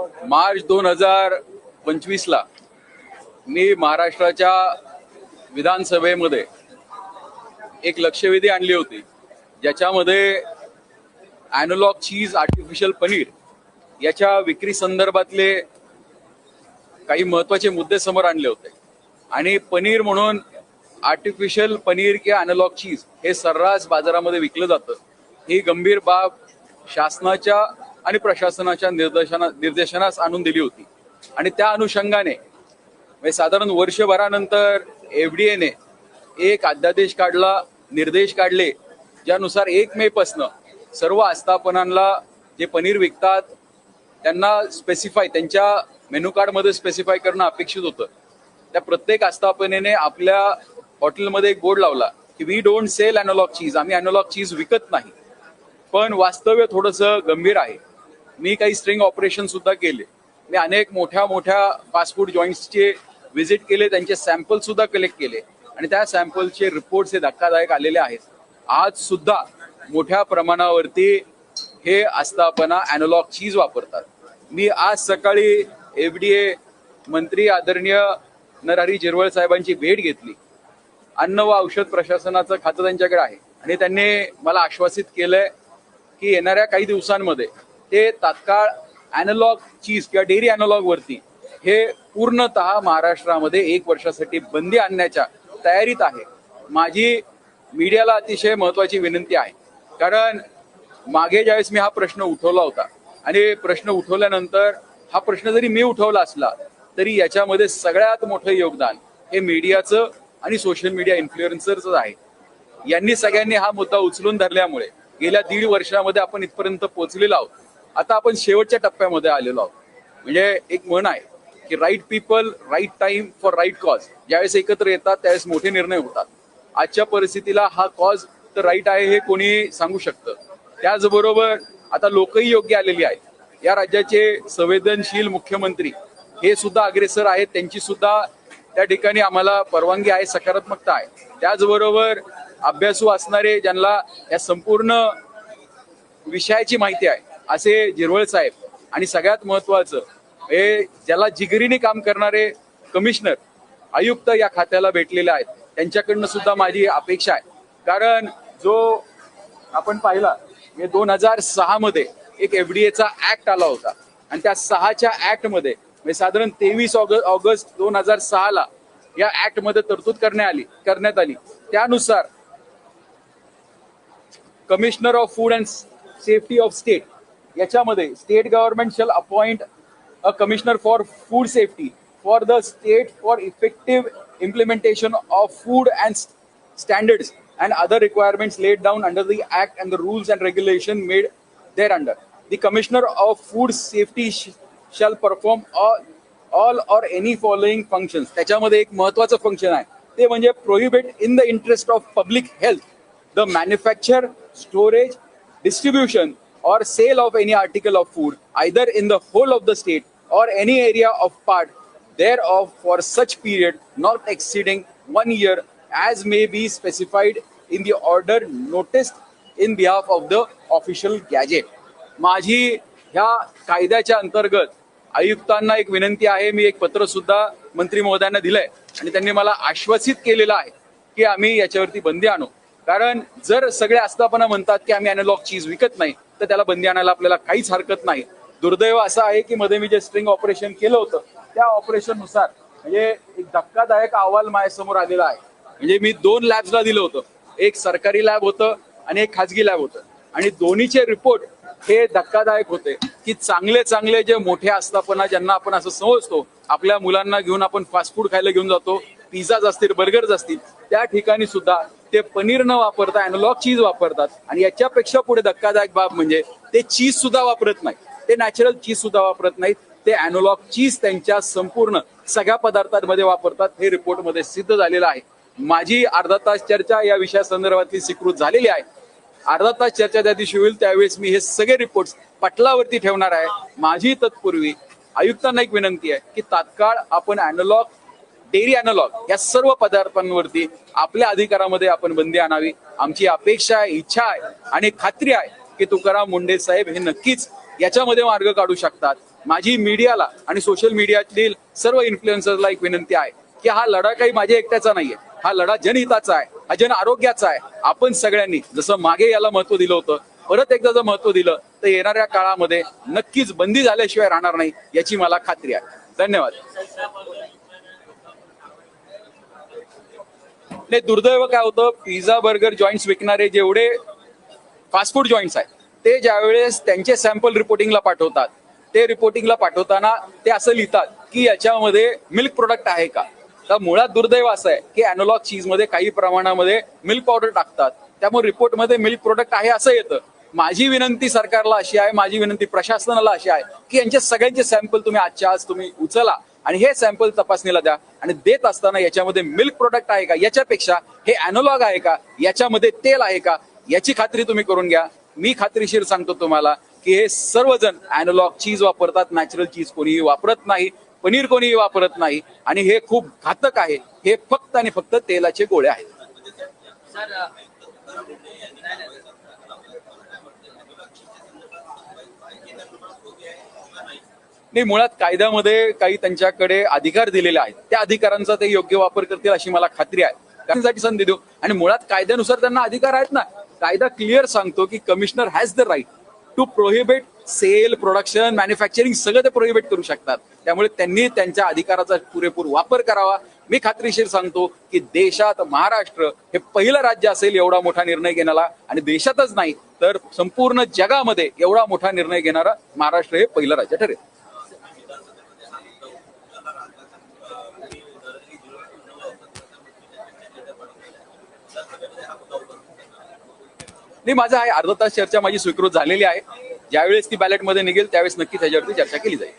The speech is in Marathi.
मार्च 2025 ला मी महाराष्ट्राच्या विधानसभेमध्ये एक लक्षवेधी आणली होती, ज्याच्यामध्ये ॲनालॉग चीज आर्टिफिशियल पनीर याच्या विक्री संदर्भातले काही महत्त्वाचे मुद्दे समोर आणले होते. आणि पनीर म्हणून आर्टिफिशियल पनीर किंवा ॲनालॉग चीज हे सर्रास बाजारामध्ये विकलं जातं, ही गंभीर बाब शासनाच्या आणि प्रशासनाच्या निर्देशनास आणून दिली होती. आणि त्या अनुषंगाने साधारण वर्षभरानंतर FDA ने एक अध्यादेश काढला, निर्देश काढले, ज्यानुसार 1 मे पासून सर्व आस्थापनांना जे पनीर विकतात त्यांना स्पेसिफाय, त्यांच्या मेनू कार्डमध्ये स्पेसिफाय करणं अपेक्षित होतं. त्या प्रत्येक आस्थापनेने आपल्या हॉटेलमध्ये एक बोर्ड लावला की वी डोंट सेल ॲनालॉग चीज, आम्ही ॲनालॉग चीज विकत नाही. पण वास्तव्य थोडंसं गंभीर आहे. मी काही स्ट्रिंग ऑपरेशन सुद्धा केले. मी अनेक मोठ्या फास्ट फूड जॉईंट्सचे व्हिजिट केले, त्यांचे सॅम्पल सुद्धा कलेक्ट केले आणि त्या सॅम्पलचे रिपोर्ट्स हे धक्कादायक आलेले आहेत. आज सुद्धा मोठ्या प्रमाणावरती हे आस्थापना ॲनालॉग चीज वापरतात. मी आज सकाळी FDA मंत्री आदरणीय नरहरी झिरवळ साहेबांची भेट घेतली. अन्न व औषध प्रशासनाचं खातं त्यांच्याकडे आहे आणि त्यांनी मला आश्वासित केलंय की येणाऱ्या काही दिवसांमध्ये ते तात्काळ ॲनालॉग चीज किंवा डेअरी ॲनालॉग वरती हे पूर्णतः महाराष्ट्रामध्ये 1 वर्षासाठी बंदी आणण्याच्या तयारीत आहे. माझी मीडियाला अतिशय महत्त्वाची विनंती आहे, कारण मागे ज्यावेळेस मी हा प्रश्न उठवला होता आणि प्रश्न उठवल्यानंतर हा प्रश्न जरी मी उठवला असला तरी याच्यामध्ये सगळ्यात मोठं योगदान हे मीडियाचं आणि सोशल मीडिया इन्फ्लुएन्सरचं आहे. यांनी सगळ्यांनी हा मुद्दा उचलून धरल्यामुळे गेल्या 1.5 वर्षामध्ये आपण इथपर्यंत पोहोचलेलो आहोत. आता आपण शेवटच्या टप्प्यामध्ये आलेलो आहोत. म्हणजे एक म्हण आहे की right people, right time for right cause. ज्यावेळेस एकत्र येतात त्यावेळेस मोठे निर्णय होतात. आजच्या परिस्थितीला हा कॉज तर राईट आहे हे कोणी सांगू शकतं. त्याचबरोबर आता लोकही योग्य आलेली आहेत. या राज्याचे संवेदनशील मुख्यमंत्री हे सुद्धा अग्रेसर आहेत. त्यांची सुद्धा त्या ठिकाणी आम्हाला परवानगी आहे, सकारात्मकता आहे. त्याचबरोबर अभ्यासू असणारे, ज्यांना या संपूर्ण विषयाची माहिती आहे, असे झिरवळ साहेब आणि सगळ्यात महत्त्वाचं हे ज्याला जिगरीने काम करणारे कमिशनर, आयुक्त या खात्याला भेटलेले आहेत. त्यांच्याकडनं सुद्धा माझी अपेक्षा आहे. कारण जो आपण पाहिला 2006 मध्ये एक FDAचा ऍक्ट आला होता आणि त्या 6च्या ऍक्टमध्ये साधारण 23 ऑगस्ट 2006 ला या ऍक्ट मध्ये तरतूद करण्यात आली. त्यानुसार commissioner of food and safety of state याच्यामध्ये state government shall appoint a commissioner for food safety for the state for effective implementation of food and standards and other requirements laid down under the act and the rules and regulation made thereunder. The commissioner of food safety shall perform all or any following functions. त्याच्यामध्ये एक महत्त्वाचं फंक्शन आहे, ते म्हणजे prohibit in the interest of public health the manufacture, storage, distribution or sale of any article of food either in the whole of the state or any area of part thereof for such period not exceeding 1 year as may be specified in the order noticed in behalf of the official gazette. माझी ह्या कायद्याच्या अंतर्गत आयुक्तांना एक विनंती आहे. मी एक पत्र सुद्धा मंत्री महोदयांना दिलंय आणि त्यांनी मला आश्वासित केलेलं आहे की आम्ही याच्यावरती बंदी आणू. कारण जर सगळे आस्थापना म्हणतात की आम्ही ॲनालॉग चीज विकत नाही तर त्याला बंदी आणायला आपल्याला काहीच हरकत नाही. दुर्दैव असं आहे की मध्ये मी जे स्ट्रिंग ऑपरेशन केलं होतं त्या ऑपरेशन नुसार म्हणजे एक धक्कादायक अहवाल माझ्यासमोर आलेला आहे. म्हणजे मी 2 लॅब्सला दिलं होतं, एक सरकारी लॅब होतं आणि एक खाजगी लॅब होतं आणि दोन्हीचे रिपोर्ट हे धक्कादायक होते की चांगले जे मोठे आस्थापना ज्यांना आपण असं समजतो, आपल्या मुलांना घेऊन आपण फास्ट फूड खायला घेऊन जातो, पिझ्झाज असतील, बर्गर्स असतील, त्या ठिकाणी सुद्धा ते पनीर न वापरता ॲनालॉग चीज वापरतात. आणि याच्यापेक्षा पुढे धक्कादायक बाब म्हणजे ते चीज सुद्धा वापरत नाही, ते नॅचरल चीज सुद्धा वापरत नाहीत, ते ॲनालॉग चीज त्यांच्या संपूर्ण सगळ्या पदार्थांमध्ये वापरतात. हे रिपोर्टमध्ये सिद्ध झालेलं आहे. माझी अर्धा तास चर्चा या विषयासंदर्भातली स्वीकृत झालेली आहे. अर्धा तास चर्चा त्या दिवशी होईल त्यावेळेस मी हे सगळे रिपोर्ट्स पटलावरती ठेवणार आहे. माझी तत्पूर्वी आयुक्तांना एक विनंती आहे की तात्काळ आपण ॲनालॉग, डेअरी ॲनालॉग या सर्व पदार्थांवरती आपल्या अधिकारामध्ये आपण बंदी आणावी. आमची अपेक्षा आहे, इच्छा आहे आणि खात्री आहे की तुकाराम मुंढे साहेब हे नक्कीच याच्यामध्ये मार्ग काढू शकतात. माझी मीडियाला आणि सोशल मीडियातील सर्व इन्फ्लुएन्सर्सला एक विनंती आहे की हा लढा काही माझ्या एकट्याचा नाहीये, हा लढा जनहिताचा आहे, हा जन आरोग्याचा आहे. आपण सगळ्यांनी जसं मागे याला महत्व दिलं होतं, परत एकदा जर महत्व दिलं तर येणाऱ्या काळामध्ये नक्कीच बंदी झाल्याशिवाय राहणार नाही याची मला खात्री आहे. धन्यवाद. नाही, दुर्दैव काय होतं, पिझ्झा बर्गर जॉईंट्स विकणारे जेवढे फास्ट फूड जॉईंट्स आहेत ते ज्यावेळेस त्यांचे सॅम्पल रिपोर्टिंगला पाठवतात, ते रिपोर्टिंगला पाठवताना ते असं लिहितात की याच्यामध्ये मिल्क प्रोडक्ट आहे का. तर मुळात दुर्दैव असं आहे की अॅनालॉग चीजमध्ये काही प्रमाणामध्ये मिल्क पावडर टाकतात, त्यामुळे रिपोर्टमध्ये मिल्क प्रोडक्ट आहे असं येतं. माझी विनंती सरकारला अशी आहे, माझी विनंती प्रशासनाला अशी आहे की यांचे सगळ्यांचे सॅम्पल तुम्ही आजच्या आज तुम्ही उचला आणि हे सॅम्पल तपासणीला द्या आणि देत असताना याच्यामध्ये मिल्क प्रोडक्ट आहे का, याच्यापेक्षा हे अॅनालॉग आहे का, याच्यामध्ये तेल आहे का, याची खात्री तुम्ही करून घ्या. मी खात्रीशीर सांगतो तुम्हाला की हे सर्वजण अॅनालॉग चीज वापरतात, नॅचरल चीज कोणीही वापरत नाही, पनीर कोणीही वापरत नाही आणि हे खूप घातक आहे. हे फक्त आणि फक्त तेलाचे गोळे आहेत. नाही, मुळात कायद्यामध्ये काही त्यांच्याकडे अधिकार दिलेले आहेत, त्या अधिकारांचा ते योग्य वापर करतील अशी मला खात्री आहे. त्यासाठी संधी देऊ आणि मुळात कायद्यानुसार त्यांना अधिकार आहेत ना. कायदा क्लिअर सांगतो की commissioner has the right to prohibit sale, production, manufacturing सगळं ते प्रोहिबिट करू शकतात. त्यामुळे त्यांनी त्यांच्या अधिकाराचा पुरेपूर वापर करावा. मी खात्रीशीर सांगतो की देशात महाराष्ट्र हे पहिलं राज्य असेल एवढा मोठा निर्णय घेणारा, आणि देशातच नाही तर संपूर्ण जगामध्ये एवढा मोठा निर्णय घेणारा महाराष्ट्र हे पहिलं राज्य ठरेल. नाही, माझा आहे अर्धा तास चर्चा माझी स्वीकृत झालेली आहे. ज्यावेळेस ती बॅलेटमध्ये निघेल त्यावेळेस नक्कीच त्याच्यावरती चर्चा केली जाईल.